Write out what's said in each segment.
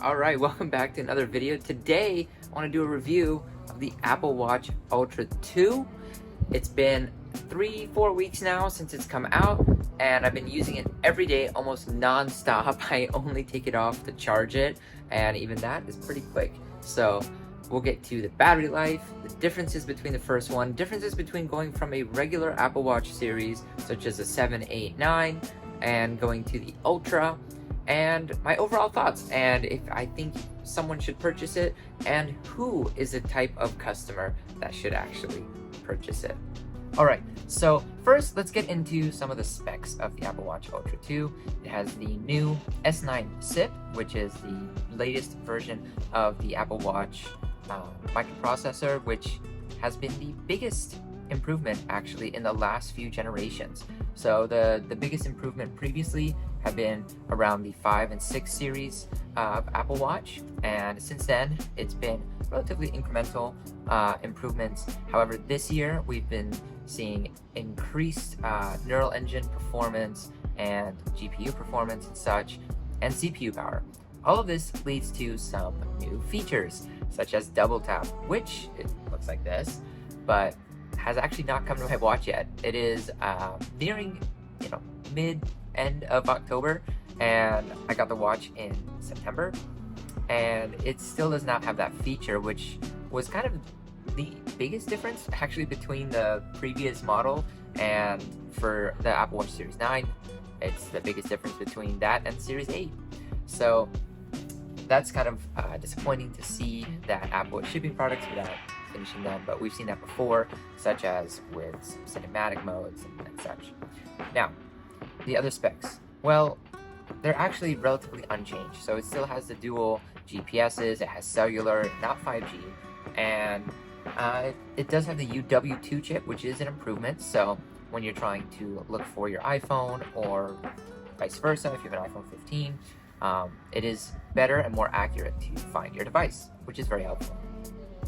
Alright, welcome back to another video. Today, I want to do a review of the Apple Watch Ultra 2. It's been 3-4 weeks now since it's come out, and I've been using it every day, almost non-stop. I only take it off to charge it, and even that is pretty quick. So, we'll get to the battery life, the differences between the first one, differences between going from a regular Apple Watch series, such as a 7, 8, 9, and going to the Ultra, and my overall thoughts, and if I think someone should purchase it, and who is the type of customer that should actually purchase it. Alright, so first let's get into some of the specs of the Apple Watch Ultra 2. It has the new S9 SIP, which is the latest version of the Apple Watch microprocessor, which has been the biggest improvement actually in the last few generations. So the biggest improvement previously have been around the 5 and 6 series of Apple Watch, and since then it's been relatively incremental improvements. However, this year we've been seeing increased neural engine performance and GPU performance and such, and CPU power. All of this leads to some new features such as double tap, which it looks like this, but has actually not come to my watch yet. It is nearing, mid-end of October, and I got the watch in September, and it still does not have that feature, which was kind of the biggest difference actually between the previous model and for the Apple Watch Series 9. It's the biggest difference between that and Series 8. So that's kind of disappointing to see that Apple is shipping products without finishing them, but we've seen that before, such as with cinematic modes and such. Now, the other specs, well, they're actually relatively unchanged. So it still has the dual GPSs, it has cellular, not 5G, and it does have the UW2 chip, which is an improvement. So when you're trying to look for your iPhone or vice versa, if you have an iPhone 15, it is better and more accurate to find your device, which is very helpful.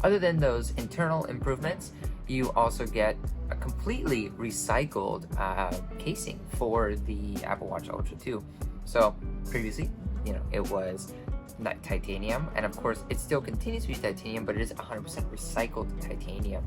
Other than those internal improvements, you also get a completely recycled casing for the Apple Watch Ultra 2. So previously, it was not titanium, and of course it still continues to be titanium, but it is 100% recycled titanium.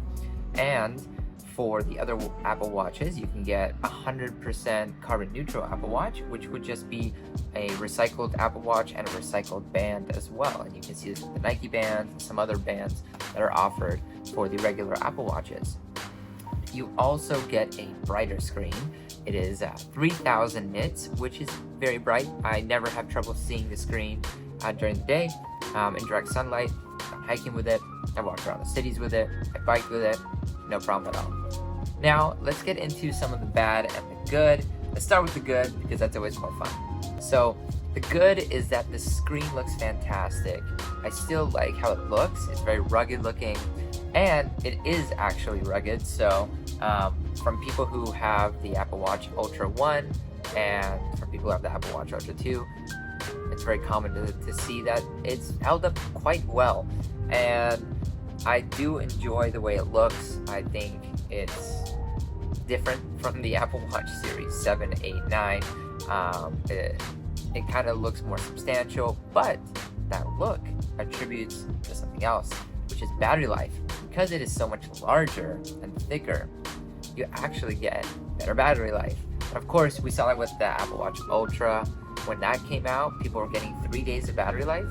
And for the other Apple Watches, you can get 100% carbon neutral Apple Watch, which would just be a recycled Apple Watch and a recycled band as well. And you can see this with the Nike bands and some other bands that are offered for the regular Apple Watches. You also get a brighter screen. It is 3000 nits, which is very bright. I never have trouble seeing the screen during the day in direct sunlight. I'm hiking with it, I walked around the cities with it, I biked with it, no problem at all. Now, let's get into some of the bad and the good. Let's start with the good, because that's always more fun. So, the good is that the screen looks fantastic. I still like how it looks. It's very rugged looking, and it is actually rugged. So, from people who have the Apple Watch Ultra 1, and from people who have the Apple Watch Ultra 2, it's very common to see that it's held up quite well. And I do enjoy the way it looks. I think it's different from the Apple Watch Series 7, 8, 9. It kind of looks more substantial, but that look attributes to something else, which is battery life. Because it is so much larger and thicker, you actually get better battery life. And of course, we saw it with the Apple Watch Ultra. When that came out, people were getting 3 days of battery life.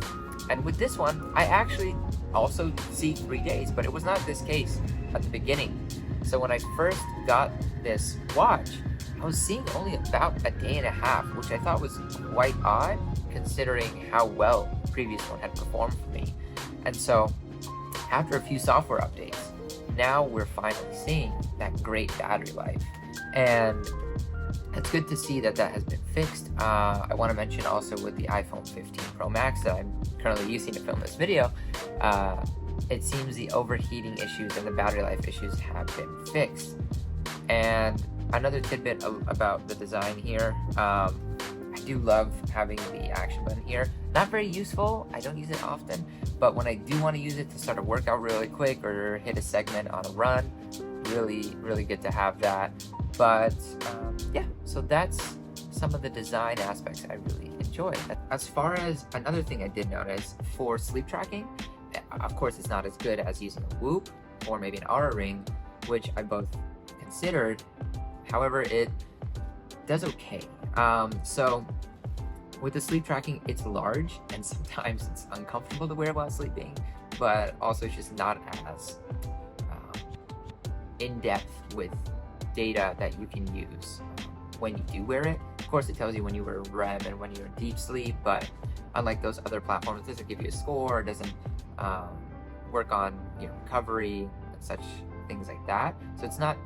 And with this one, I actually also see 3 days, but it was not this case at the beginning. So when I first got this watch, I was seeing only about a day and a half, which I thought was quite odd considering how well the previous one had performed for me. And so after a few software updates, now we're finally seeing that great battery life. And it's good to see that has been fixed. I want to mention also with the iPhone 15 Pro Max that I'm currently using to film this video, it seems the overheating issues and the battery life issues have been fixed. And another tidbit about the design here, I do love having the action button here. Not very useful, I don't use it often, but when I do want to use it to start a workout really quick or hit a segment on a run, really good to have that. But yeah, so that's some of the design aspects I really enjoy. As far as another thing I did notice for sleep tracking, of course it's not as good as using a Whoop or maybe an Aura Ring, which I both considered. However, it does okay. So with the sleep tracking, it's large and sometimes it's uncomfortable to wear while sleeping, but also it's just not as in-depth with data that you can use when you do wear it. Of course, it tells you when you were REM and when you're in deep sleep, but unlike those other platforms, it doesn't give you a score, it doesn't work on recovery and such things like that. So it's not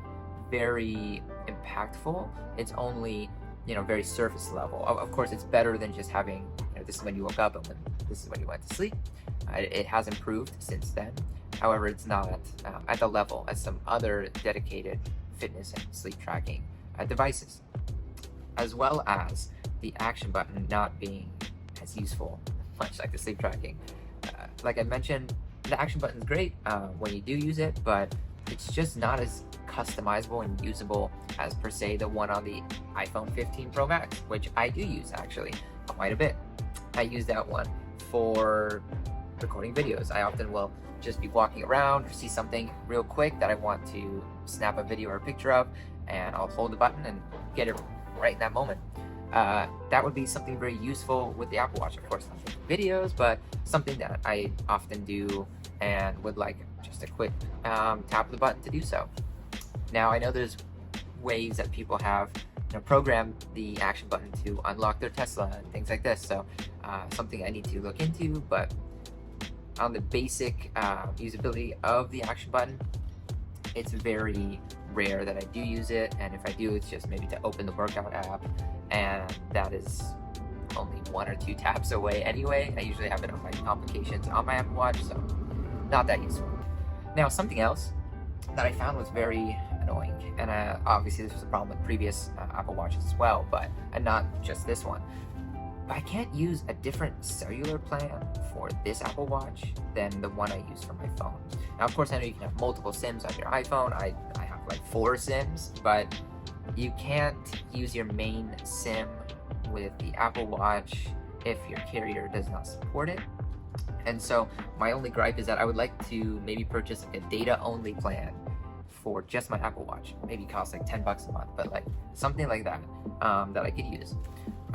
very impactful. It's only very surface level. Of course, it's better than just having this is when you woke up and this is when you went to sleep. It has improved since then. However, it's not at the level as some other dedicated fitness and sleep tracking devices, as well as the action button not being as useful, much like the sleep tracking. Like I mentioned, the action button is great when you do use it, but it's just not as customizable and usable as per se the one on the iPhone 15 Pro Max, which I do use actually quite a bit. I use that one for recording videos. I often will just be walking around or see something real quick that I want to snap a video or a picture of, and I'll hold the button and get it right in that moment. That would be something very useful with the Apple Watch. Of course, not for videos, but something that I often do and would like just a quick tap of the button to do so. Now, I know there's ways that people have programmed the action button to unlock their Tesla and things like this, so something I need to look into, but on the basic usability of the action button, it's very rare that I do use it, and if I do, it's just maybe to open the workout app, and that is only 1 or 2 taps away anyway. I usually have it on my complications on my Apple Watch, so not that useful. Now, something else that I found was very annoying, and obviously this was a problem with previous Apple Watches as well, and not just this one. But I can't use a different cellular plan for this Apple Watch than the one I use for my phone. Now, of course, I know you can have multiple SIMs on your iPhone. I have like 4 SIMs, but you can't use your main SIM with the Apple Watch if your carrier does not support it. And so my only gripe is that I would like to maybe purchase like a data-only plan for just my Apple Watch. Maybe cost like $10 a month, but like something like that that I could use.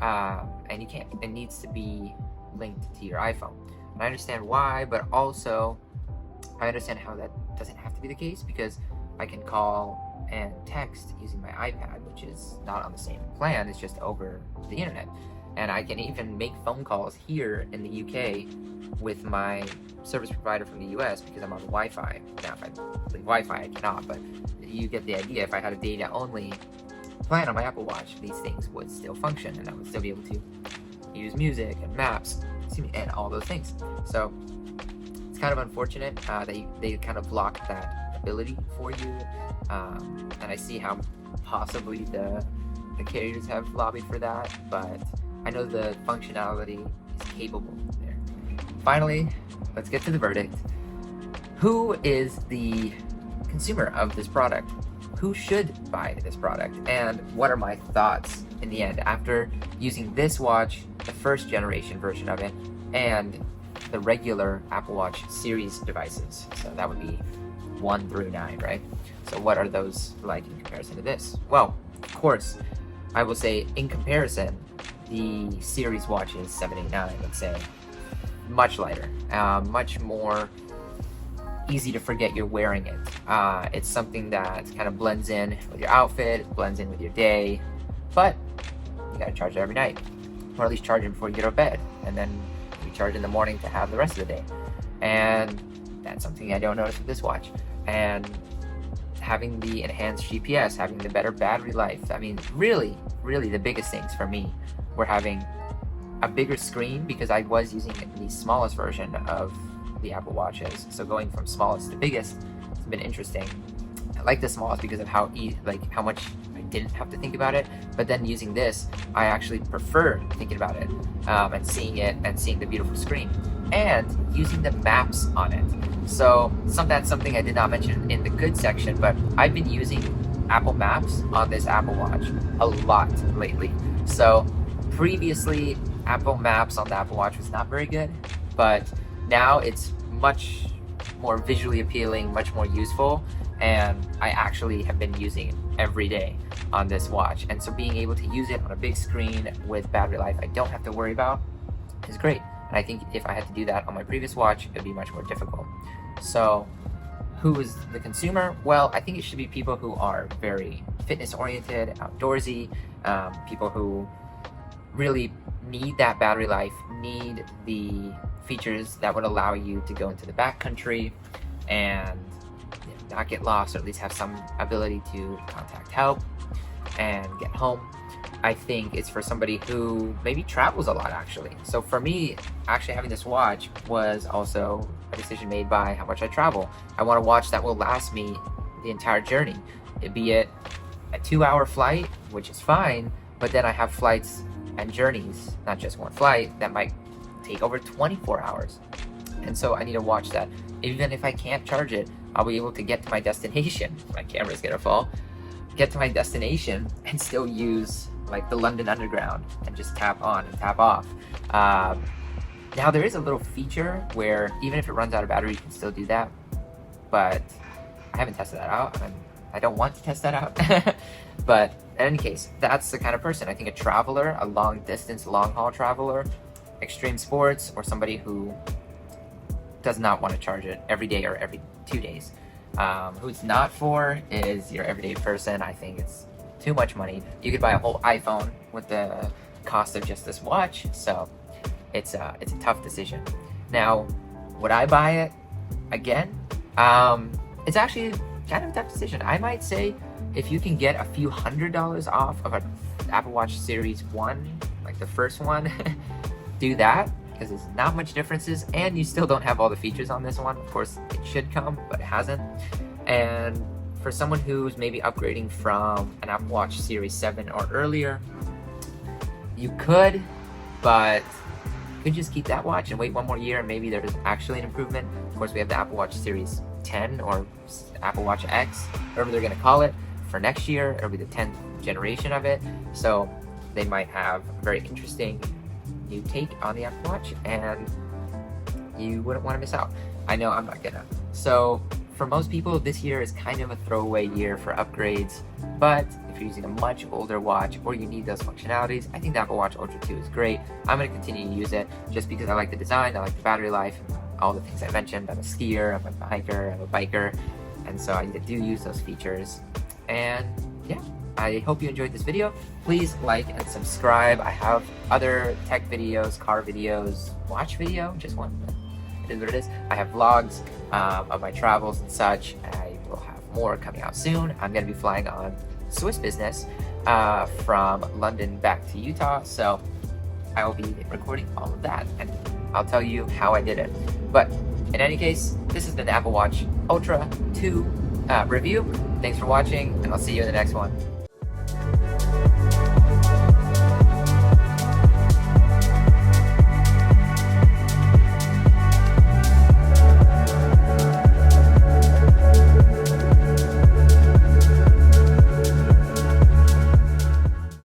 And you can't. It needs to be linked to your iPhone. And I understand why, but also I understand how that doesn't have to be the case, because I can call and text using my iPad, which is not on the same plan. It's just over the internet. And I can even make phone calls here in the UK with my service provider from the US because I'm on Wi-Fi. Now, if I leave Wi-Fi, I cannot, but you get the idea. If I had a data-only plan on my Apple Watch, these things would still function, and I would still be able to use music and maps and all those things. So it's kind of unfortunate that they kind of block that ability for you, and I see how possibly the carriers have lobbied for that, but I know the functionality is capable there. Finally, let's get to the verdict. Who is the consumer of this product? Who should buy this product? And what are my thoughts in the end after using this watch, the first generation version of it, and the regular Apple Watch series devices? So that would be 1 through 9, right? So what are those like in comparison to this? Well, of course, I will say in comparison, the series watches 7, 8, 9, let's say, much lighter, much more easy to forget you're wearing it. It's something that kind of blends in with your outfit, blends in with your day, but you gotta charge it every night, or at least charge it before you get out of bed, and then you charge in the morning to have the rest of the day. And that's something I don't notice with this watch. And having the enhanced GPS, having the better battery life, I mean, really the biggest things for me were having a bigger screen, because I was using the smallest version of the Apple Watches. So going from smallest to biggest has been interesting. I like the smallest because of how much I didn't have to think about it. But then using this, I actually prefer thinking about it and seeing it and seeing the beautiful screen and using the maps on it. So that's something I did not mention in the good section, but I've been using Apple Maps on this Apple Watch a lot lately. So previously, Apple Maps on the Apple Watch was not very good, but now it's much more visually appealing, much more useful, and I actually have been using it every day on this watch. And so being able to use it on a big screen with battery life I don't have to worry about is great. And I think if I had to do that on my previous watch, it'd be much more difficult. So who is the consumer? Well, I think it should be people who are very fitness oriented, outdoorsy, people who really need that battery life, need the features that would allow you to go into the backcountry and not get lost, or at least have some ability to contact help and get home. I think it's for somebody who maybe travels a lot, actually. So for me, actually having this watch was also a decision made by how much I travel. I want a watch that will last me the entire journey, be it a 2-hour flight, which is fine, but then I have flights and journeys, not just one flight, that might take over 24 hours. And so I need a watch that, even if I can't charge it, I'll be able to get to my destination. My camera's gonna fall. Get to my destination and still use like the London Underground and just tap on and tap off. Now there is a little feature where even if it runs out of battery, you can still do that, but I haven't tested that out, and I don't want to test that out. But in any case, that's the kind of person. I think a traveler, a long distance, long haul traveler, extreme sports, or somebody who does not want to charge it every day or every 2 days. Who it's not for is your everyday person. I think it's too much money. You could buy a whole iPhone with the cost of just this watch, so it's a tough decision. Now, would I buy it again? It's actually kind of a tough decision. I might say if you can get a few $100s off of an Apple Watch Series 1, like the first one, do that, because there's not much differences, and you still don't have all the features on this one. Of course, it should come, but it hasn't. And for someone who's maybe upgrading from an Apple Watch Series 7 or earlier, you could, but you could just keep that watch and wait 1 more year, and maybe there's actually an improvement. Of course, we have the Apple Watch Series 10 or Apple Watch X, whatever they're gonna call it, for next year. It'll be the 10th generation of it, so they might have a very interesting new take on the Apple Watch, and you wouldn't want to miss out. I know I'm not gonna. So for most people, this year is kind of a throwaway year for upgrades, but if you're using a much older watch or you need those functionalities, I think the Apple Watch Ultra 2 is great. I'm going to continue to use it just because I like the design, I like the battery life, and all the things I mentioned. I'm a skier, I'm a hiker, I'm a biker, and so I do use those features. And yeah, I hope you enjoyed this video. Please like and subscribe. I have other tech videos, car videos, watch video, just one. It is what it is. I have vlogs of my travels and such. I will have more coming out soon. I'm going to be flying on Swiss business from London back to Utah, so I will be recording all of that, and I'll tell you how I did it. But in any case, this has been the Apple Watch Ultra 2 review. Thanks for watching, and I'll see you in the next one.